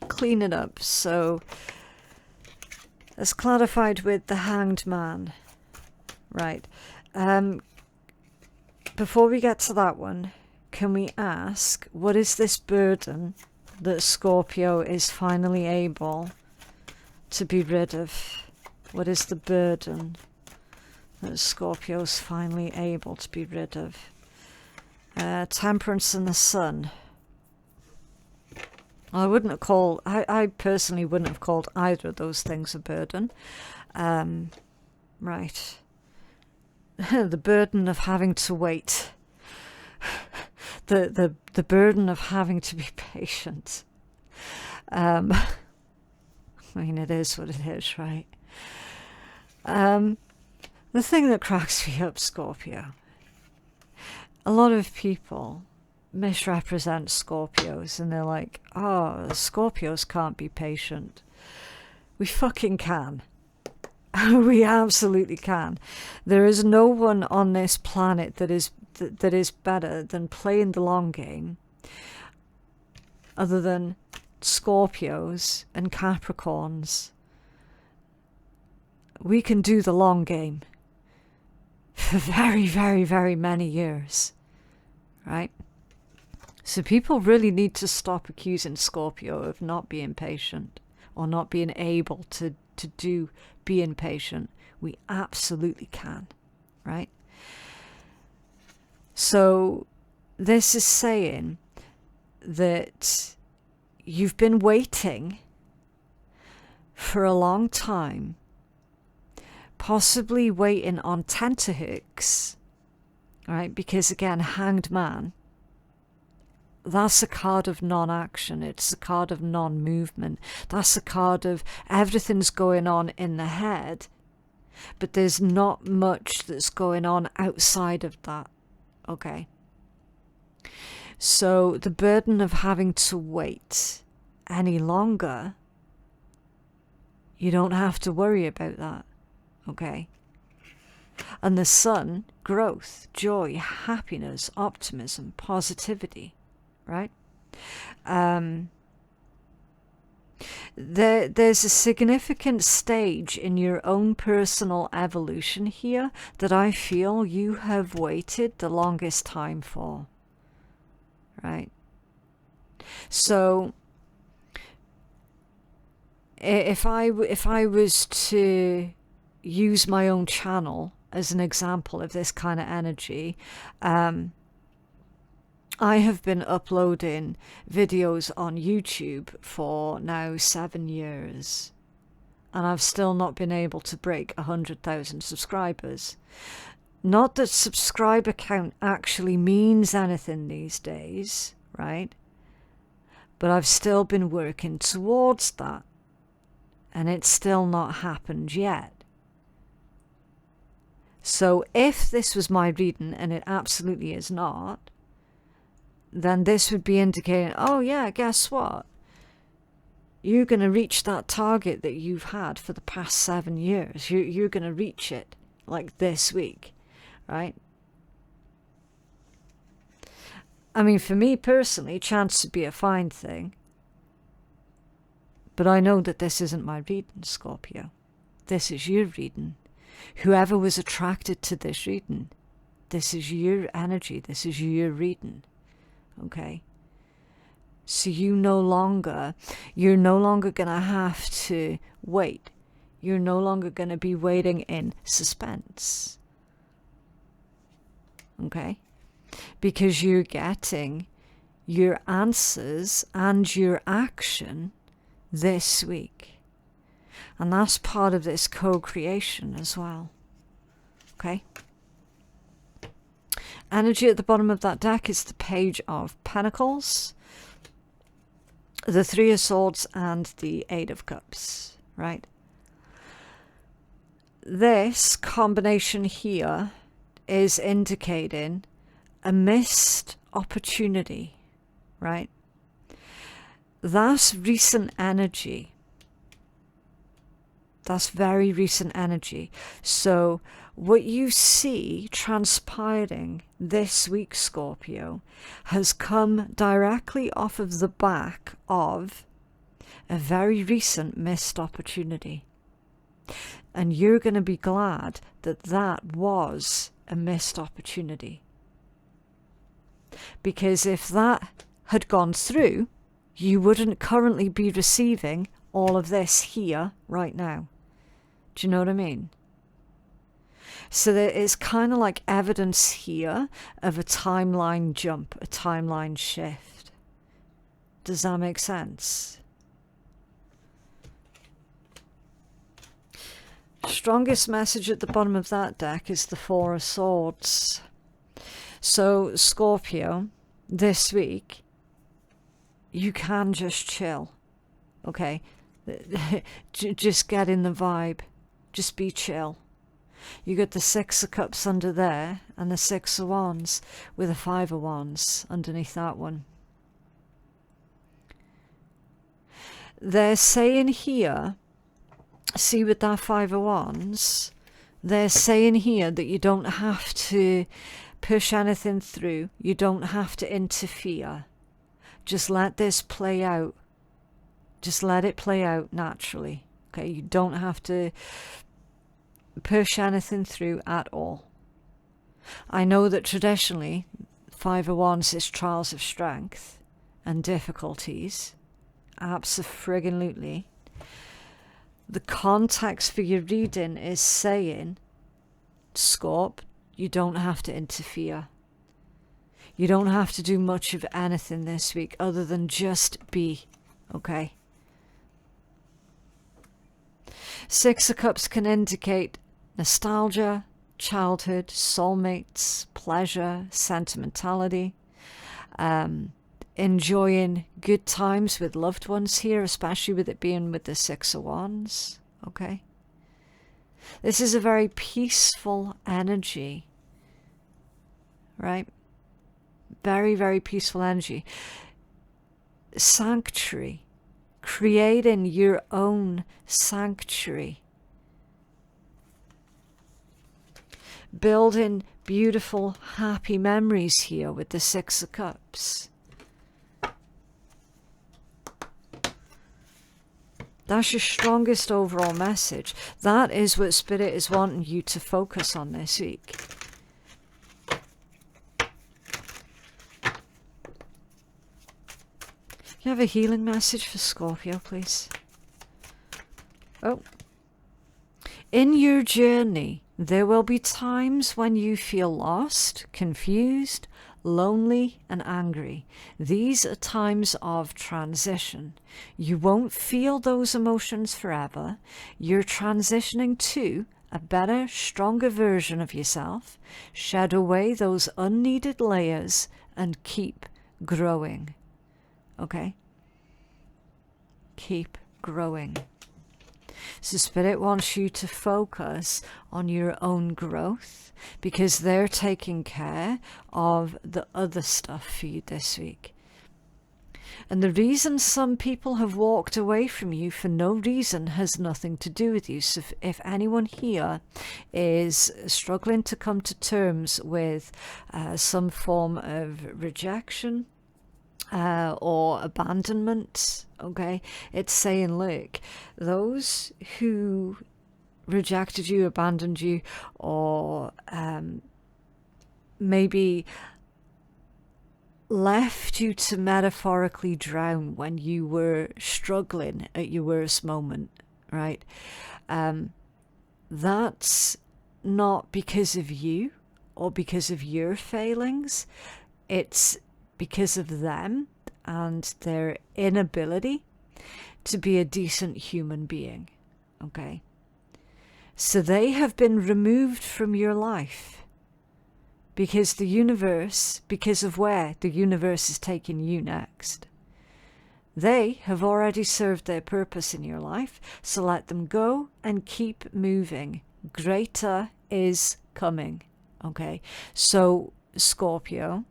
Clean it up. So, as clarified with the Hanged Man, right? Before we get to that one, can we ask, what is this burden that Scorpio is finally able to be rid of? What is the burden that Scorpio is finally able to be rid of? Temperance and the Sun. I wouldn't have called, I personally wouldn't have called either of those things a burden. Right. The burden of having to wait. The burden of having to be patient. I mean, it is what it is, right? The thing that cracks me up, Scorpio, a lot of people misrepresent Scorpios, and they're like, oh, Scorpios can't be patient. We fucking can. We absolutely can. There is no one on this planet that is better than playing the long game, other than Scorpios and Capricorns. We can do the long game for very, very, very many years, right? So people really need to stop accusing Scorpio of not being patient or not being able to be impatient. We absolutely can, right? So this is saying that you've been waiting for a long time, possibly waiting on tenterhooks, right? Because again, Hanged Man, that's a card of non-action. It's a card of non-movement. That's a card of everything's going on in the head, but there's not much that's going on outside of that. Okay. So the burden of having to wait any longer, you don't have to worry about that. Okay. And the Sun, growth, joy, happiness, optimism, positivity, right? There's a significant stage in your own personal evolution here that I feel you have waited the longest time for, right? So if I was to use my own channel as an example of this kind of energy, I have been uploading videos on YouTube for now 7 years, and I've still not been able to break 100,000 subscribers. Not that subscriber count actually means anything these days, right? But I've still been working towards that, and it's still not happened yet. So if this was my reading, and it absolutely is not, then this would be indicating, oh yeah, guess what? You're going to reach that target that you've had for the past 7 years. You're going to reach it like this week, right? I mean, for me personally, chance would be a fine thing. But I know that this isn't my reading, Scorpio. This is your reading. Whoever was attracted to this reading, this is your energy. This is your reading. Okay, so you're no longer going to have to wait. You're no longer going to be waiting in suspense. Okay, because you're getting your answers and your action this week. And that's part of this co-creation as well. Okay. Energy at the bottom of that deck is the Page of Pentacles, the Three of Swords, and the Eight of Cups, right? This combination here is indicating a missed opportunity, right? That's recent energy. That's very recent energy. So what you see transpiring this week, Scorpio, has come directly off of the back of a very recent missed opportunity. And you're going to be glad that that was a missed opportunity. Because if that had gone through, you wouldn't currently be receiving all of this here right now. Do you know what I mean? So there is kind of like evidence here of a timeline jump, a timeline shift. Does that make sense? Strongest message at the bottom of that deck is the Four of Swords. So Scorpio, this week, you can just chill. Okay? Just get in the vibe. Just be chill. You got the Six of Cups under there and the Six of Wands with a Five of Wands underneath that one. They're saying here, see with that Five of Wands, they're saying here that you don't have to push anything through. You don't have to interfere. Just let this play out. Just let it play out naturally. Okay, you don't have to push anything through at all. I know that traditionally Five of Wands is trials of strength and difficulties. Abso-friggin-lutely. The context for your reading is saying, Scorp, you don't have to interfere. You don't have to do much of anything this week other than just be, okay? Six of Cups can indicate nostalgia, childhood, soulmates, pleasure, sentimentality, enjoying good times with loved ones here, especially with it being with the Six of Wands, okay? This is a very peaceful energy, right? Very, very peaceful energy. Sanctuary. Creating your own sanctuary. Building beautiful, happy memories here with the Six of Cups. That's your strongest overall message. That is what Spirit is wanting you to focus on this week. You have a healing message for Scorpio, please? Oh. In your journey, there will be times when you feel lost, confused, lonely and angry. These are times of transition. You won't feel those emotions forever. You're transitioning to a better, stronger version of yourself. Shed away those unneeded layers and keep growing. Okay? Keep growing. So Spirit wants you to focus on your own growth because they're taking care of the other stuff for you this week. And the reason some people have walked away from you for no reason has nothing to do with you. So if anyone here is struggling to come to terms with some form of rejection, or abandonment, okay, it's saying, look, those who rejected you, abandoned you, or maybe left you to metaphorically drown when you were struggling at your worst moment, right? That's not because of you or because of your failings. It's because of them and their inability to be a decent human being, okay? So they have been removed from your life because the universe, because of where the universe is taking you next. They have already served their purpose in your life, so let them go and keep moving. Greater is coming, okay? So, Scorpio,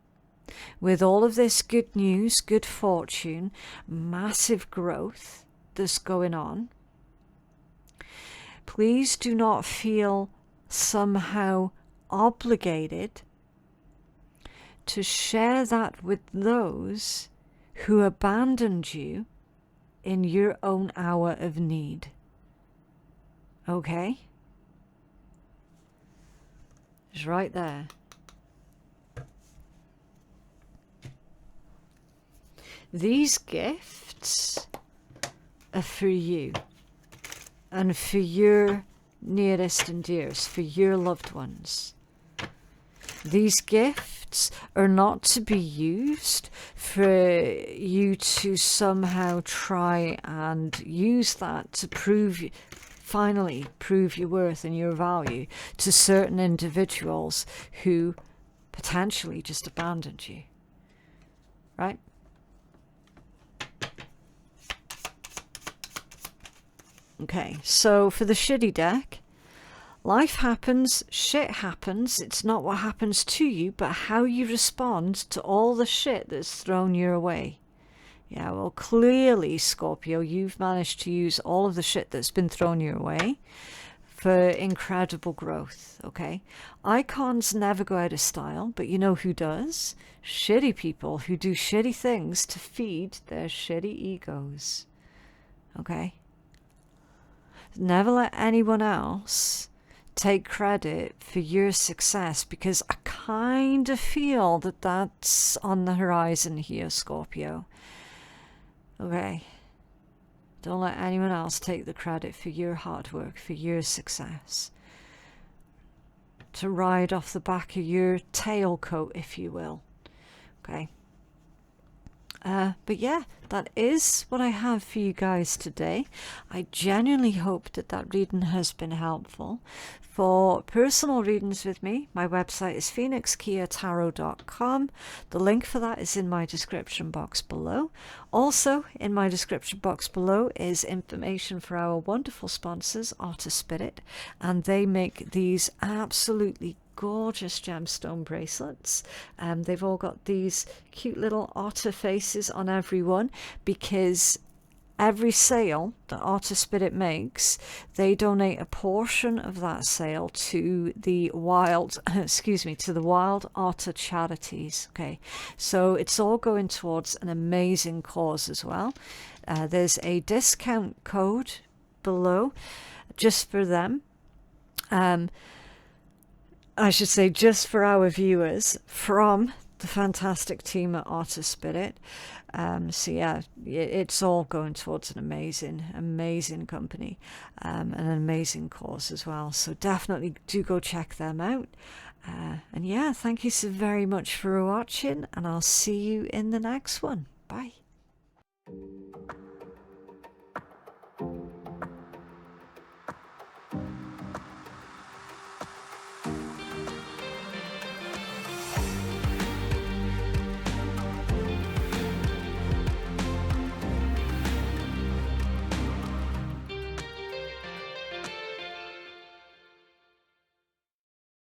with all of this good news, good fortune, massive growth that's going on, please do not feel somehow obligated to share that with those who abandoned you in your own hour of need. Okay? It's right there. These gifts are for you and for your nearest and dearest, for your loved ones. These gifts are not to be used for you to somehow try and use that to finally prove your worth and your value to certain individuals who potentially just abandoned you. Right? Okay, so for the shitty deck, Life happens, shit happens. It's not what happens to you, but how you respond to all the shit that's thrown your way. Yeah, well, clearly, Scorpio, you've managed to use all of the shit that's been thrown your way for incredible growth, okay? Icons never go out of style, but you know who does? Shitty people who do shitty things to feed their shitty egos, okay? Never let anyone else take credit for your success, because I kind of feel that that's on the horizon here, Scorpio. Okay? Don't let anyone else take the credit for your hard work, for your success. To ride off the back of your tailcoat, if you will. Okay? But yeah, that is what I have for you guys today. I genuinely hope that that reading has been helpful. For personal readings with me, my website is phoenixkeiatarot.com. The link for that is in my description box below. Also, in my description box below is information for our wonderful sponsors, Otter Spirit, and they make these absolutely gorgeous gemstone bracelets. They've all got these cute little otter faces on every one, because every sale that Otter Spirit makes, they donate a portion of that sale to the wild, to the wild otter charities. Okay, so it's all going towards an amazing cause as well. There's a discount code below just for them. I should say just for our viewers, from the fantastic team at Otter Spirit. So yeah, it's all going towards an amazing company, and an amazing cause as well. So definitely do go check them out. And yeah, thank you so very much for watching, and I'll see you in the next one. Bye.